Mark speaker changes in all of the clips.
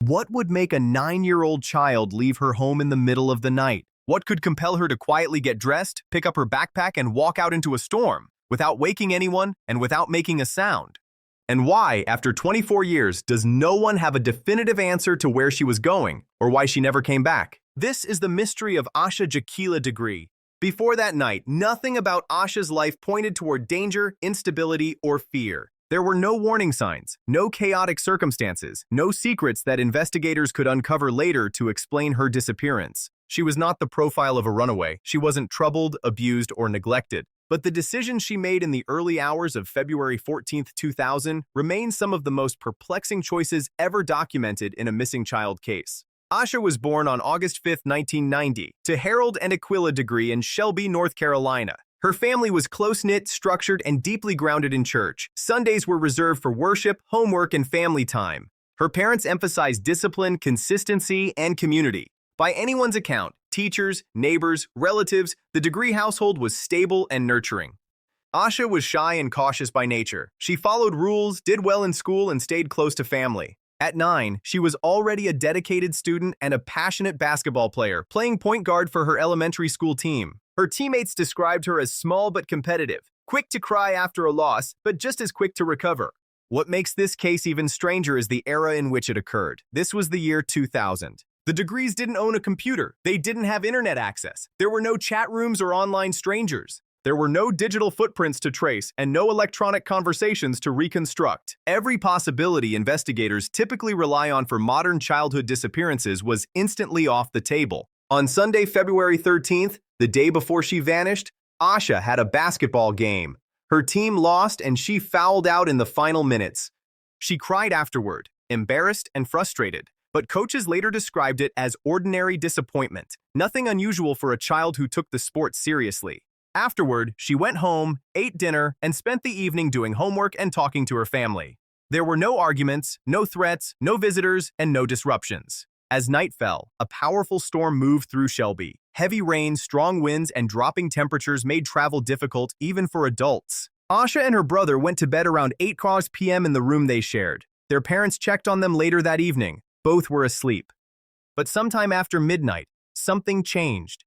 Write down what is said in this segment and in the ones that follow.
Speaker 1: What would make a 9-year-old child leave her home in the middle of the night? What could compel her to quietly get dressed, pick up her backpack, and walk out into a storm, without waking anyone and without making a sound? And why, after 24 years, does no one have a definitive answer to where she was going, or why she never came back? This is the mystery of Asha Jakila Degree. Before that night, nothing about Asha's life pointed toward danger, instability, or fear. There were no warning signs, no chaotic circumstances, no secrets that investigators could uncover later to explain her disappearance. She was not the profile of a runaway. She wasn't troubled, abused, or neglected. But the decisions she made in the early hours of February 14, 2000, remain some of the most perplexing choices ever documented in a missing child case. Asha was born on August 5, 1990, to Harold and Aquila Degree in Shelby, North Carolina. Her family was close-knit, structured, and deeply grounded in church. Sundays were reserved for worship, homework, and family time. Her parents emphasized discipline, consistency, and community. By anyone's account, teachers, neighbors, relatives, the Degree household was stable and nurturing. Asha was shy and cautious by nature. She followed rules, did well in school, and stayed close to family. At 9, she was already a dedicated student and a passionate basketball player, playing point guard for her elementary school team. Her teammates described her as small but competitive, quick to cry after a loss, but just as quick to recover. What makes this case even stranger is the era in which it occurred. This was the year 2000. The Degrees didn't own a computer. They didn't have internet access. There were no chat rooms or online strangers. There were no digital footprints to trace and no electronic conversations to reconstruct. Every possibility investigators typically rely on for modern childhood disappearances was instantly off the table. On Sunday, February 13th, the day before she vanished, Asha had a basketball game. Her team lost and she fouled out in the final minutes. She cried afterward, embarrassed and frustrated, but coaches later described it as ordinary disappointment, nothing unusual for a child who took the sport seriously. Afterward, she went home, ate dinner, and spent the evening doing homework and talking to her family. There were no arguments, no threats, no visitors, and no disruptions. As night fell, a powerful storm moved through Shelby. Heavy rain, strong winds, and dropping temperatures made travel difficult even for adults. Asha and her brother went to bed around 8 p.m. in the room they shared. Their parents checked on them later that evening. Both were asleep. But sometime after midnight, something changed.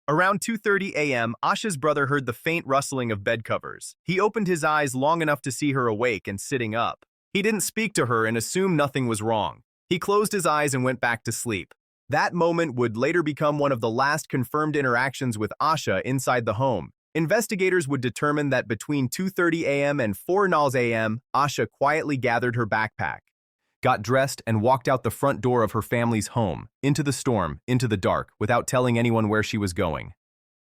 Speaker 1: Around 2:30 a.m., Asha's brother heard the faint rustling of bed covers. He opened his eyes long enough to see her awake and sitting up. He didn't speak to her and assumed nothing was wrong. He closed his eyes and went back to sleep. That moment would later become one of the last confirmed interactions with Asha inside the home. Investigators would determine that between 2:30 a.m. and 4 a.m., Asha quietly gathered her backpack, got dressed, and walked out the front door of her family's home, into the storm, into the dark, without telling anyone where she was going.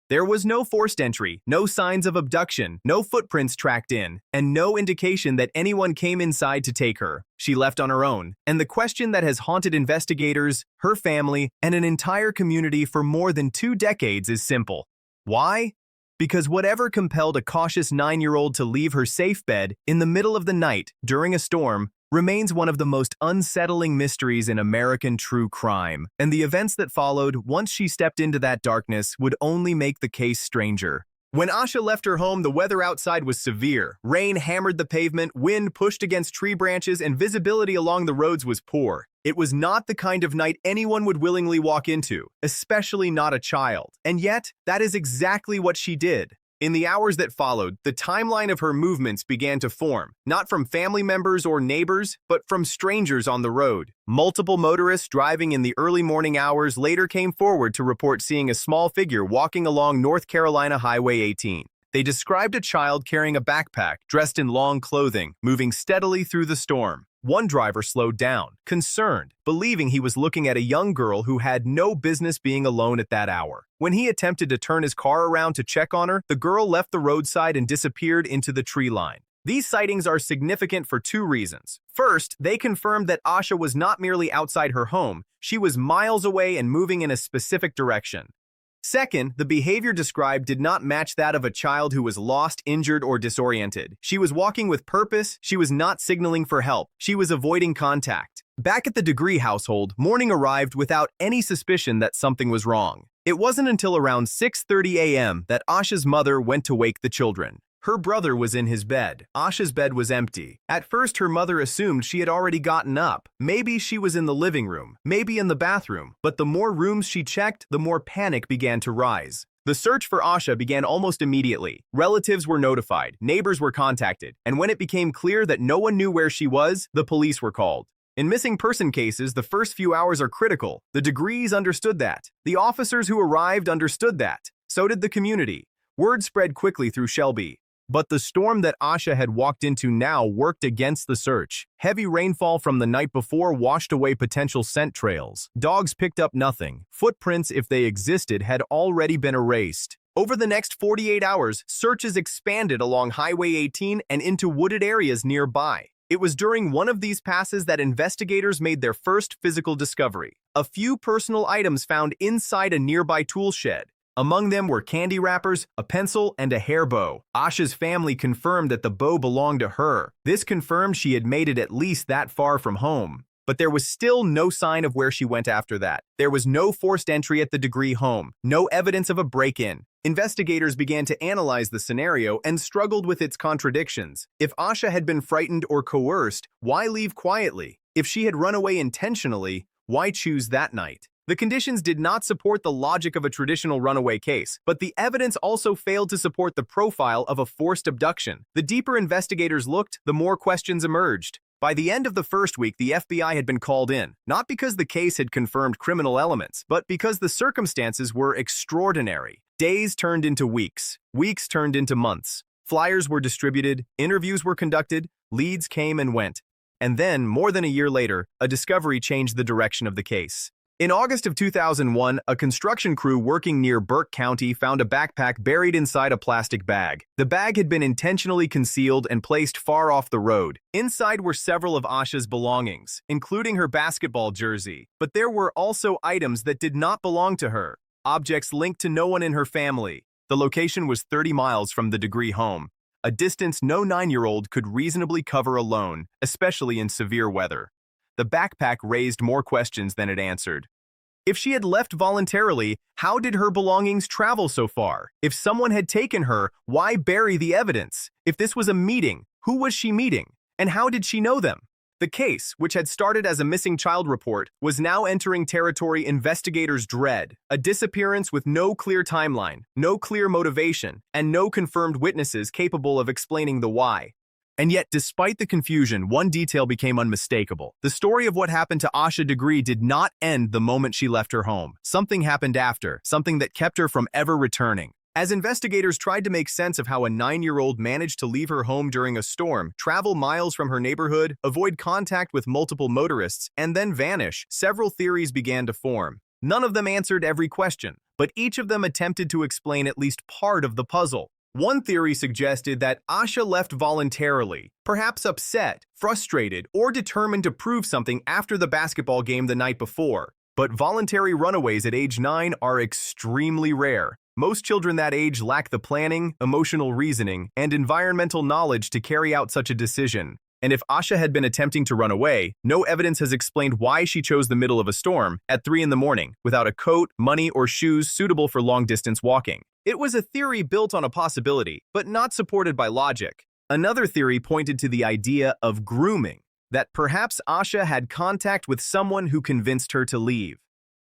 Speaker 1: There was no forced entry, no signs of abduction, no footprints tracked in, and no indication that anyone came inside to take her. She left on her own, and the question that has haunted investigators, her family, and an entire community for more than 2 decades is simple. Why? Because whatever compelled a cautious 9-year-old to leave her safe bed in the middle of the night during a storm remains one of the most unsettling mysteries in American true crime, and the events that followed once she stepped into that darkness would only make the case stranger. When Asha left her home, the weather outside was severe. Rain hammered the pavement, wind pushed against tree branches, and visibility along the roads was poor. It was not the kind of night anyone would willingly walk into, especially not a child. And yet, that is exactly what she did. In the hours that followed, the timeline of her movements began to form, not from family members or neighbors, but from strangers on the road. Multiple motorists driving in the early morning hours later came forward to report seeing a small figure walking along North Carolina Highway 18. They described a child carrying a backpack, dressed in long clothing, moving steadily through the storm. One driver slowed down, concerned, believing he was looking at a young girl who had no business being alone at that hour. When he attempted to turn his car around to check on her, the girl left the roadside and disappeared into the tree line. These sightings are significant for 2 reasons. First, they confirmed that Asha was not merely outside her home, she was miles away and moving in a specific direction. Second, the behavior described did not match that of a child who was lost, injured, or disoriented. She was walking with purpose, she was not signaling for help, she was avoiding contact. Back at the Degree household, morning arrived without any suspicion that something was wrong. It wasn't until around 6:30 a.m. that Asha's mother went to wake the children. Her brother was in his bed. Asha's bed was empty. At first, her mother assumed she had already gotten up. Maybe she was in the living room, maybe in the bathroom. But the more rooms she checked, the more panic began to rise. The search for Asha began almost immediately. Relatives were notified, neighbors were contacted, and when it became clear that no one knew where she was, the police were called. In missing person cases, the first few hours are critical. The degrees understood that. The officers who arrived understood that. So did the community. Word spread quickly through Shelby. But the storm that Asha had walked into now worked against the search. Heavy rainfall from the night before washed away potential scent trails. Dogs picked up nothing. Footprints, if they existed, had already been erased. Over the next 48 hours, searches expanded along Highway 18 and into wooded areas nearby. It was during one of these passes that investigators made their first physical discovery. A few personal items found inside a nearby tool shed. Among them were candy wrappers, a pencil, and a hair bow. Asha's family confirmed that the bow belonged to her. This confirmed she had made it at least that far from home. But there was still no sign of where she went after that. There was no forced entry at the Degree home, no evidence of a break-in. Investigators began to analyze the scenario and struggled with its contradictions. If Asha had been frightened or coerced, why leave quietly? If she had run away intentionally, why choose that night? The conditions did not support the logic of a traditional runaway case, but the evidence also failed to support the profile of a forced abduction. The deeper investigators looked, the more questions emerged. By the end of the first week, the FBI had been called in, not because the case had confirmed criminal elements, but because the circumstances were extraordinary. Days turned into weeks. Weeks turned into months. Flyers were distributed, interviews were conducted, leads came and went. And then, more than a year later, a discovery changed the direction of the case. In August of 2001, a construction crew working near Burke County found a backpack buried inside a plastic bag. The bag had been intentionally concealed and placed far off the road. Inside were several of Asha's belongings, including her basketball jersey. But there were also items that did not belong to her, objects linked to no one in her family. The location was 30 miles from the Degree home, a distance no 9-year-old could reasonably cover alone, especially in severe weather. The backpack raised more questions than it answered. If she had left voluntarily, how did her belongings travel so far? If someone had taken her, why bury the evidence? If this was a meeting, who was she meeting? And how did she know them? The case, which had started as a missing child report, was now entering territory investigators dread. A disappearance with no clear timeline, no clear motivation, and no confirmed witnesses capable of explaining the why. And yet, despite the confusion, one detail became unmistakable. The story of what happened to Asha Degree did not end the moment she left her home. Something happened after, something that kept her from ever returning. As investigators tried to make sense of how a 9-year-old managed to leave her home during a storm, travel miles from her neighborhood, avoid contact with multiple motorists, and then vanish, several theories began to form. None of them answered every question, but each of them attempted to explain at least part of the puzzle. One theory suggested that Asha left voluntarily, perhaps upset, frustrated, or determined to prove something after the basketball game the night before. But voluntary runaways at age 9 are extremely rare. Most children that age lack the planning, emotional reasoning, and environmental knowledge to carry out such a decision. And if Asha had been attempting to run away, no evidence has explained why she chose the middle of a storm at 3 in the morning without a coat, money, or shoes suitable for long-distance walking. It was a theory built on a possibility, but not supported by logic. Another theory pointed to the idea of grooming, that perhaps Asha had contact with someone who convinced her to leave.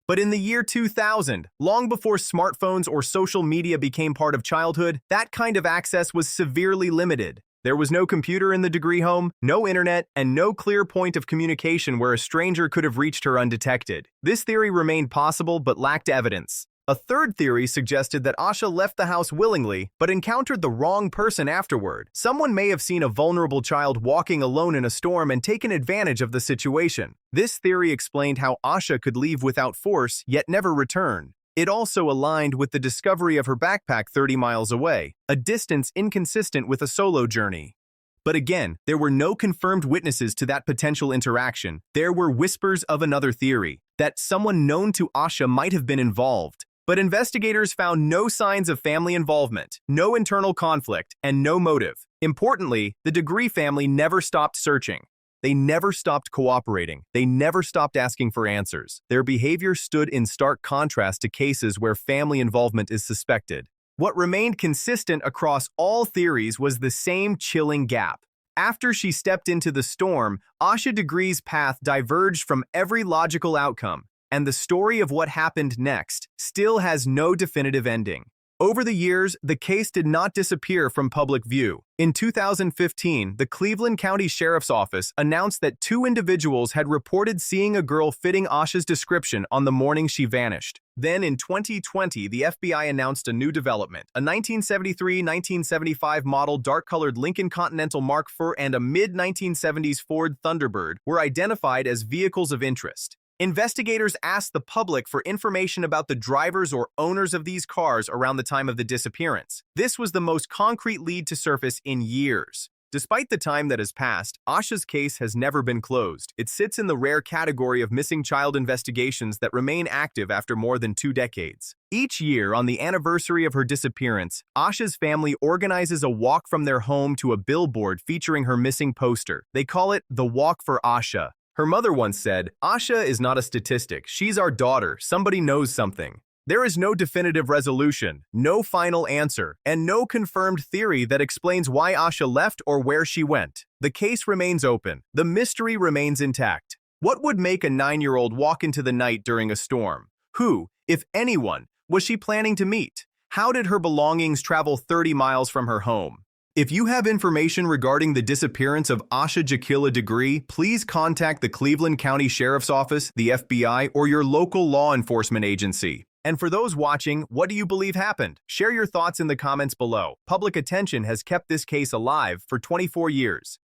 Speaker 1: But in the year 2000, long before smartphones or social media became part of childhood, that kind of access was severely limited. There was no computer in the Degree home, no internet, and no clear point of communication where a stranger could have reached her undetected. This theory remained possible but lacked evidence. A third theory suggested that Asha left the house willingly, but encountered the wrong person afterward. Someone may have seen a vulnerable child walking alone in a storm and taken advantage of the situation. This theory explained how Asha could leave without force, yet never return. It also aligned with the discovery of her backpack 30 miles away, a distance inconsistent with a solo journey. But again, there were no confirmed witnesses to that potential interaction. There were whispers of another theory, that someone known to Asha might have been involved. But investigators found no signs of family involvement, no internal conflict, and no motive. Importantly, the Degree family never stopped searching. They never stopped cooperating. They never stopped asking for answers. Their behavior stood in stark contrast to cases where family involvement is suspected. What remained consistent across all theories was the same chilling gap. After she stepped into the storm, Asha Degree's path diverged from every logical outcome, and the story of what happened next still has no definitive ending. Over the years, the case did not disappear from public view. In 2015, the Cleveland County Sheriff's Office announced that 2 individuals had reported seeing a girl fitting Asha's description on the morning she vanished. Then in 2020, the FBI announced a new development. A 1973-1975 model dark-colored Lincoln Continental Mark IV and a mid-1970s Ford Thunderbird were identified as vehicles of interest. Investigators asked the public for information about the drivers or owners of these cars around the time of the disappearance. This was the most concrete lead to surface in years. Despite the time that has passed, Asha's case has never been closed. It sits in the rare category of missing child investigations that remain active after more than 2 decades. Each year, on the anniversary of her disappearance, Asha's family organizes a walk from their home to a billboard featuring her missing poster. They call it the Walk for Asha. Her mother once said, "Asha is not a statistic. She's our daughter. Somebody knows something." There is no definitive resolution, no final answer, and no confirmed theory that explains why Asha left or where she went. The case remains open. The mystery remains intact. What would make a 9-year-old walk into the night during a storm? Who, if anyone, was she planning to meet? How did her belongings travel 30 miles from her home? If you have information regarding the disappearance of Asha Jakila Degree, please contact the Cleveland County Sheriff's Office, the FBI, or your local law enforcement agency. And for those watching, what do you believe happened? Share your thoughts in the comments below. Public attention has kept this case alive for 24 years.